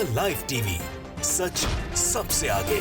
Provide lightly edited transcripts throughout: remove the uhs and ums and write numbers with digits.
The live TV, सच सबसे आगे।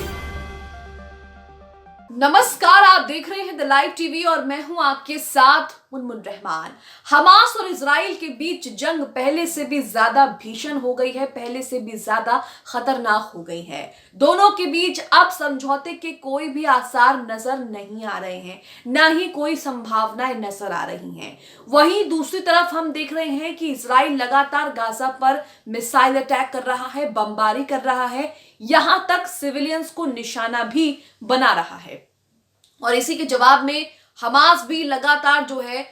नमस्कार, आप देख रहे हैं द लाइव टीवी और मैं हूं आपके साथ मुनमुन रहमान। हमास और इजराइल के बीच जंग पहले से भी ज्यादा भीषण हो गई है, पहले से भी ज्यादा खतरनाक हो गई है। दोनों के बीच अब समझौते के कोई भी आसार नजर नहीं आ रहे हैं, ना ही कोई संभावनाएं नजर आ रही हैं। वहीं दूसरी तरफ हम देख रहे हैं कि इजराइल लगातार गाजा पर मिसाइल अटैक कर रहा है, बमबारी कर रहा है, यहां तक सिविलियंस को निशाना भी बना रहा है। और इसी के जवाब में हमास भी लगातार जो है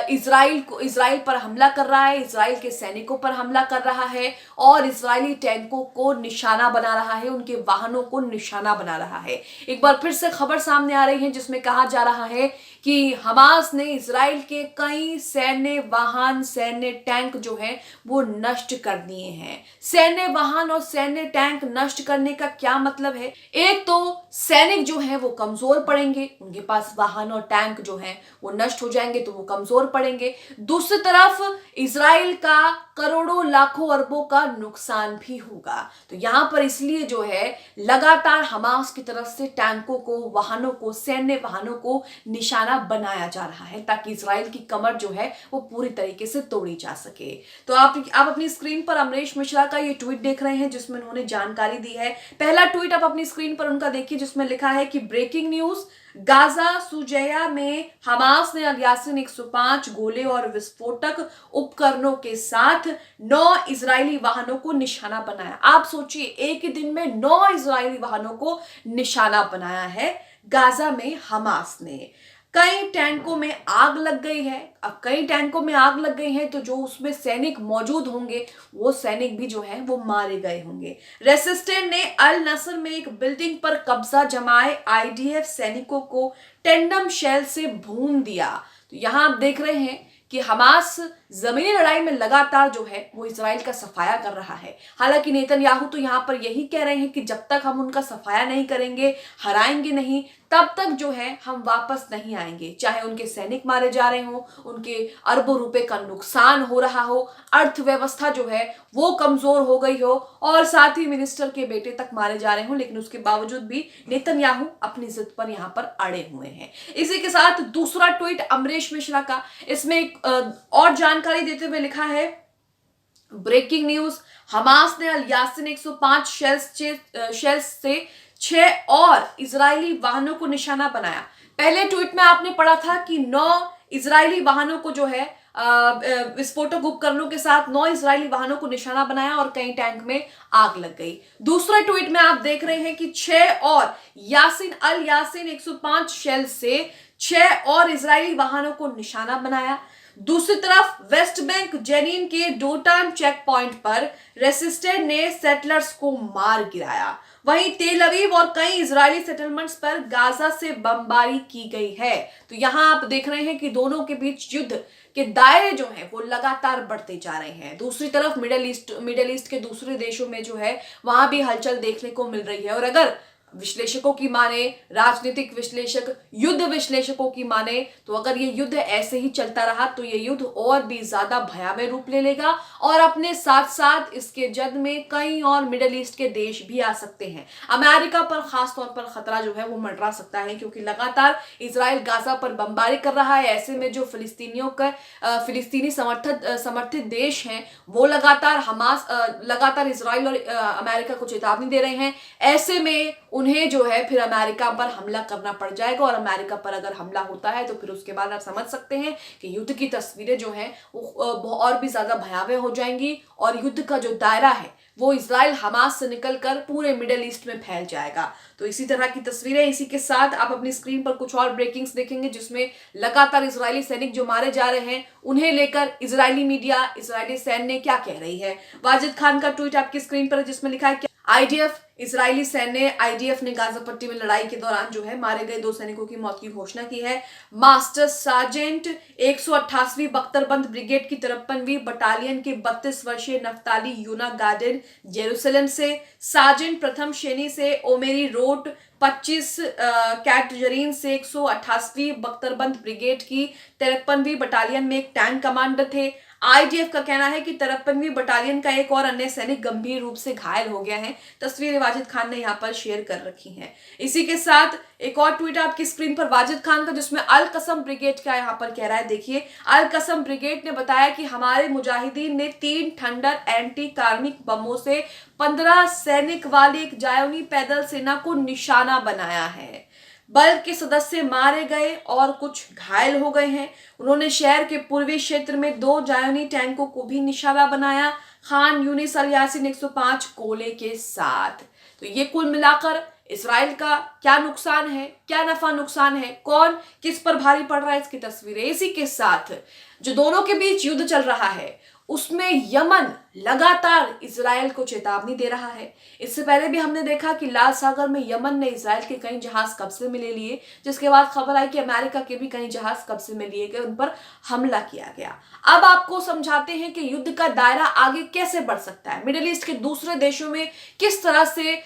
इजराइल पर हमला कर रहा है, इजराइल के सैनिकों पर हमला कर रहा है और इजरायली टैंकों को निशाना बना रहा है, उनके वाहनों को निशाना बना रहा है। एक बार फिर से खबर सामने आ रही है जिसमें कहा जा रहा है कि हमास ने इजराइल के कई सैन्य वाहन, सैन्य टैंक जो है वो नष्ट कर दिए हैं। सैन्य वाहन और सैन्य टैंक नष्ट करने का क्या मतलब है? एक तो सैनिक जो है वो कमजोर पड़ेंगे, उनके पास वाहन और टैंक जो है वो नष्ट हो जाएंगे तो वो कमजोर पड़ेंगे। दूसरी तरफ इजराइल का करोड़ों लाखों अरबों का नुकसान भी होगा। तो यहां पर इसलिए जो है लगातार हमास की तरफ से टैंकों को, वाहनों को, सैन्य वाहनों को निशाना बनाया जा रहा है ताकि इजराइल की कमर जो है वो पूरी तरीके से तोड़ी जा सके। तो आप अपनी स्क्रीन पर अमरीश मिश्रा का ये ट्वीट देख रहे हैं जिसमें उन्होंने जानकारी दी है। पहला ट्वीट आप अपनी स्क्रीन पर उनका देखिए जिसमें लिखा है कि ब्रेकिंग न्यूज, गाजा सुजैया में हमास ने अल यासीन 105 गोले और विस्फोटक उपकरणों के साथ 9 इजरायली वाहनों को निशाना बनाया। आप सोचिए, एक ही दिन में 9 इजरायली वाहनों को निशाना बनाया है गाजा में हमास ने। कई टैंकों में आग लग गई है। अब कई टैंकों में आग लग गई है तो जो उसमें सैनिक मौजूद होंगे वो सैनिक भी जो है वो मारे गए होंगे। रेसिस्टेंट ने अल नसर में एक बिल्डिंग पर कब्जा जमाए आईडीएफ सैनिकों को टेंडम शेल से भून दिया। तो यहां आप देख रहे हैं कि हमास जमीनी लड़ाई में लगातार जो है वो इजराइल का सफाया कर रहा है। हालांकि नेतन्याहू तो यहां पर यही कह रहे हैं कि जब तक हम उनका सफाया नहीं करेंगे, हराएंगे नहीं, तब तक जो है हम वापस नहीं आएंगे। चाहे उनके सैनिक मारे जा रहे हो, उनके अरबों रुपए का नुकसान हो रहा हो, अर्थव्यवस्था जो है वो कमजोर हो गई हो और साथ ही मिनिस्टर के बेटे तक मारे जा रहे हो, लेकिन उसके बावजूद भी नेतन्याहू अपनी जिद पर यहां पर अड़े हुए हैं। इसी के साथ दूसरा ट्वीट अमरीश मिश्रा का, इसमें एक और जानकारी देते हुए लिखा है, ब्रेकिंग न्यूज, हमास ने अल यासीन 105 शेल्स से 6 और इजरायली वाहनों को निशाना बनाया। पहले ट्वीट में आपने पढ़ा था कि 9 इजरायली वाहनों को जो है विस्फोटक उपकरणों के साथ 9 इजरायली वाहनों को निशाना बनाया और कई टैंक में आग लग गई। दूसरे ट्वीट में आप देख रहे हैं कि 6 और अल यासीन 105 शेल से 6 और इजरायली वाहनों को निशाना बनाया। दूसरी तरफ वेस्ट बैंक जेनिन के डोटान चेक पॉइंट पर रेसिस्टेंट ने सेटलर्स को मार गिराया। वहीं तेल अवीव और कई इजरायली सेटलमेंट्स पर गाजा से बमबारी की गई है। तो यहां आप देख रहे हैं कि दोनों के बीच युद्ध के दायरे जो हैं वो लगातार बढ़ते जा रहे हैं। दूसरी तरफ मिडिल ईस्ट के दूसरे देशों में जो है वहां भी हलचल देखने को मिल रही है। और अगर विश्लेषकों की माने, राजनीतिक विश्लेषक, युद्ध विश्लेषकों की माने, तो अगर ये युद्ध ऐसे ही चलता रहा तो ये युद्ध और भी ज्यादा भयावह रूप ले लेगा और अपने साथ साथ इसके जद में कई और मिडिल ईस्ट के देश भी आ सकते हैं। अमेरिका पर खास तौर पर खतरा जो है वो मंडरा सकता है क्योंकि लगातार इजराइल गाजा पर बमबारी कर रहा है। ऐसे में जो फिलिस्तीनी समर्थित देश हैं वो लगातार इजराइल और अमेरिका को चेतावनी दे रहे हैं। ऐसे में उन्हें जो है फिर अमेरिका पर हमला करना पड़ जाएगा और अमेरिका पर अगर हमला होता है तो फिर उसके बाद आप समझ सकते हैं कि युद्ध की तस्वीरें जो हैं वो और भी ज्यादा भयावह हो जाएंगी और युद्ध का जो दायरा है वो इजराइल हमास से निकलकर पूरे मिडिल ईस्ट में फैल जाएगा। तो इसी तरह की तस्वीरें, इसी के साथ आप अपनी स्क्रीन पर कुछ और ब्रेकिंग्स देखेंगे जिसमें लगातार इजरायली सैनिक जो मारे जा रहे हैं उन्हें लेकर इजरायली मीडिया, इजरायली सैन्य क्या कह रही है। वाजिद खान का ट्वीट आपकी स्क्रीन पर है जिसमें लिखा है आईडीएफ, इजरायली सैन्य आईडीएफ ने गाजा पट्टी में लड़ाई के दौरान जो है मारे गए 2 सैनिकों की मौत की घोषणा की है। मास्टर सार्जेंट 188वीं बख्तरबंद ब्रिगेड की 53वीं बटालियन के 32 वर्षीय नफ्ताली यूना गार्डन जेरूसलम से, सार्जेंट प्रथम श्रेणी से ओमेरी रोट 25 कैटजरीन से 188वीं बख्तरबंद ब्रिगेड की 53वीं बटालियन में एक टैंक कमांडर थे। आईडीएफ का कहना है कि 53वीं बटालियन का एक और अन्य सैनिक गंभीर रूप से घायल हो गया है। तस्वीरें वाजिद खान ने यहाँ पर शेयर कर रखी हैं। इसी के साथ एक और ट्वीट आपकी स्क्रीन पर वाजिद खान का, जिसमें अल कसम ब्रिगेड का यहाँ पर कह रहा है। देखिए, अल कसम ब्रिगेड ने बताया कि हमारे मुजाहिदीन ने 3 थंडर एंटी कार्मिक बमों से 15 सैनिक वाली एक जायोनी पैदल सेना को निशाना बनाया है। बल के सदस्य मारे गए और कुछ घायल हो गए हैं। उन्होंने शहर के पूर्वी क्षेत्र में 2 जायोनी टैंकों को भी निशाना बनाया, खान यूनिस अल यासीन 105 गोले के साथ। तो ये कुल मिलाकर इजराइल का क्या नुकसान है, क्या नफा नुकसान है, कौन किस पर भारी पड़ रहा है, इसकी तस्वीरें। इसी के साथ जो दोनों के बीच युद्ध चल रहा है उसमें यमन लगातार इजराइल को चेतावनी दे रहा है। इससे पहले भी हमने देखा कि लाल सागर में यमन ने इजराइल के कई जहाज कब्जे में ले लिए, जिसके बाद खबर आई कि अमेरिका के भी कई जहाज कब्जे में लिए गए, उन पर हमला किया गया। अब आपको समझाते हैं कि युद्ध का दायरा आगे कैसे बढ़ सकता है, मिडिल ईस्ट के दूसरे देशों में किस तरह से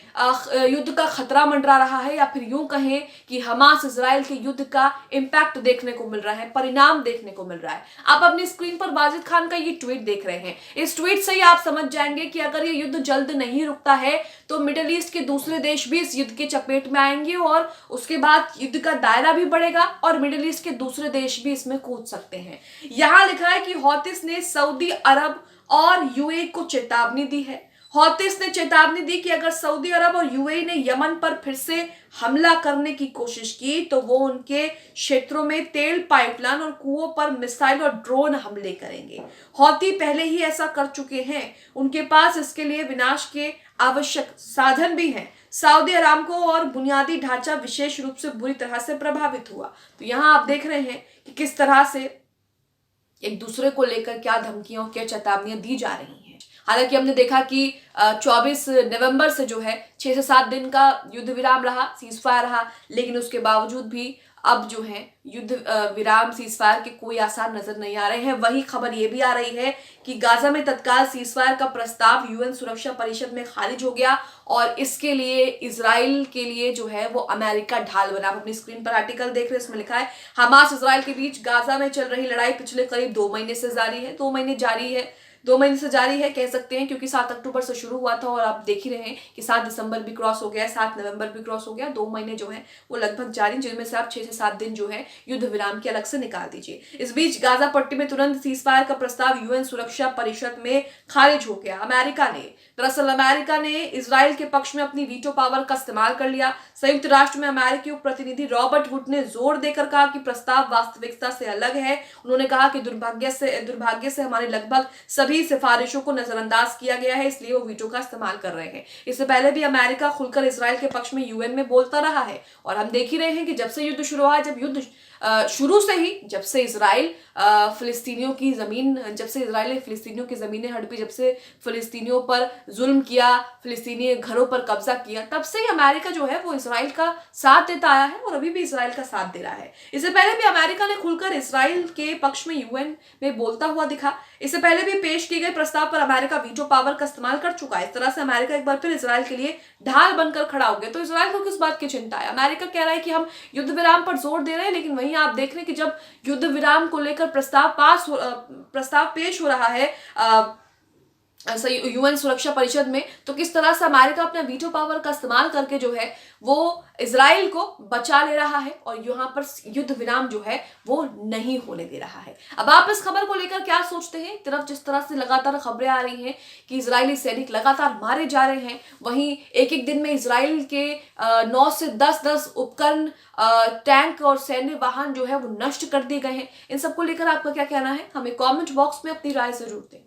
युद्ध का खतरा मंडरा रहा है, या फिर यूं कहें कि हमास इजराइल के युद्ध का इंपैक्ट देखने को मिल रहा है, परिणाम देखने को मिल रहा है। आप अपनी स्क्रीन पर वाजिद खान का ये ट्वीट देख रहे हैं। इस ट्वीट से ही आप समझ जाएंगे कि अगर ये युद्ध जल्द नहीं रुकता है तो मिडिल ईस्ट के दूसरे देश भी इस युद्ध के चपेट में आएंगे और उसके बाद युद्ध का दायरा भी बढ़ेगा और मिडिल ईस्ट के दूसरे देश भी इसमें कूद सकते हैं। यहां लिखा है कि हौतिस ने सऊदी अरब और यूएई को चेतावनी दी है। हौतिस ने चेतावनी दी कि अगर सऊदी अरब और यूएई ने यमन पर फिर से हमला करने की कोशिश की तो वो उनके क्षेत्रों में तेल पाइपलाइन और कुओं पर मिसाइल और ड्रोन हमले करेंगे। हौती पहले ही ऐसा कर चुके हैं, उनके पास इसके लिए विनाश के आवश्यक साधन भी हैं। सऊदी अरामको और बुनियादी ढांचा विशेष रूप से बुरी तरह से प्रभावित हुआ। तो यहाँ आप देख रहे हैं कि किस तरह से एक दूसरे को लेकर क्या धमकियां, क्या चेतावनियां दी जा रही हैं। हालांकि हमने देखा कि 24 नवंबर से जो है 6 से 7 दिन का युद्ध विराम रहा, सीज फायर रहा, लेकिन उसके बावजूद भी अब जो है युद्ध विराम सीज फायर के कोई आसार नजर नहीं आ रहे हैं। वही खबर ये भी आ रही है कि गाजा में तत्काल सीज फायर का प्रस्ताव यूएन सुरक्षा परिषद में खारिज हो गया और इसके लिए इजराइल के लिए जो है वो अमेरिका ढाल बना। आप अपनी स्क्रीन पर आर्टिकल देख रहे हैं, इसमें लिखा है हमास इजराइल के बीच गाजा में चल रही लड़ाई पिछले करीब 2 महीने से जारी है। 2 महीने जारी है कह सकते हैं, क्योंकि 7 अक्टूबर से शुरू हुआ था और आप देख ही रहे हैं कि 7 दिसंबर भी क्रॉस हो गया, 7 नवंबर भी क्रॉस हो गया। 2 महीने जो है वो लगभग जारी, जिनमें से आप 6 से 7 दिन जो है युद्ध विराम के अलग से निकाल दीजिए। इस बीच गाजा पट्टी में तुरंत सीज फायर का प्रस्ताव यूएन सुरक्षा परिषद में खारिज हो गया। दरअसल अमेरिका ने इजराइल के पक्ष में अपनी वीटो पावर का इस्तेमाल कर लिया। संयुक्त राष्ट्र में अमेरिकी उप प्रतिनिधि रॉबर्ट वुड ने जोर देकर कहा कि प्रस्ताव वास्तविकता से अलग है। उन्होंने कहा कि दुर्भाग्य से हमारे लगभग सभी सिफारिशों को नजरअंदाज किया गया है, इसलिए वो वीटो का इस्तेमाल कर रहे हैं। इससे पहले भी अमेरिका खुलकर इजराइल के पक्ष में यूएन में बोलता रहा है और हम देख ही रहे हैं कि जब से युद्ध शुरू हुआ है, जब से इजराइल फिलिस्तीनियों की ज़मीनें हड़पी, जब से फिलिस्तीनियों पर जुल्म किया, फिलिस्तीनी घरों पर कब्जा किया, तब से ही अमेरिका जो है वो इजराइल का साथ देता आया है और अभी भी इजराइल का साथ दे रहा है। इससे पहले भी अमेरिका ने खुलकर इजराइल के पक्ष में यूएन में बोलता हुआ दिखा। इससे पहले भी पेश किए गए प्रस्ताव पर अमेरिका वीटो पावर का इस्तेमाल कर चुका है। इस तरह से अमेरिका एक बार फिर इजराइल के लिए ढाल बनकर खड़ा हो गया। तो इजराइल को किस बात की चिंता है? अमेरिका कह रहा है कि हम युद्ध विराम पर जोर दे रहे हैं, लेकिन वहीं आप देख रहे हैं कि जब युद्ध विराम को लेकर प्रस्ताव पेश हो रहा है यूएन सुरक्षा परिषद में, तो किस तरह से अमेरिका अपना वीटो पावर का इस्तेमाल करके जो है वो इजराइल को बचा ले रहा है और यहाँ पर युद्ध विराम जो है वो नहीं होने दे रहा है। अब आप इस खबर को लेकर क्या सोचते हैं? तरफ जिस तरह से लगातार खबरें आ रही हैं कि इजरायली सैनिक लगातार मारे जा रहे हैं, वहीं एक दिन में इजराइल के 9 से 10 उपकरण, टैंक और सैन्य वाहन जो है वो नष्ट कर दिए गए हैं। इन सबको लेकर आपका क्या कहना है? हमें कॉमेंट बॉक्स में अपनी राय जरूर दें।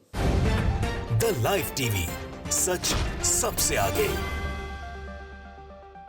द लाइव टीवी, सच सबसे आगे।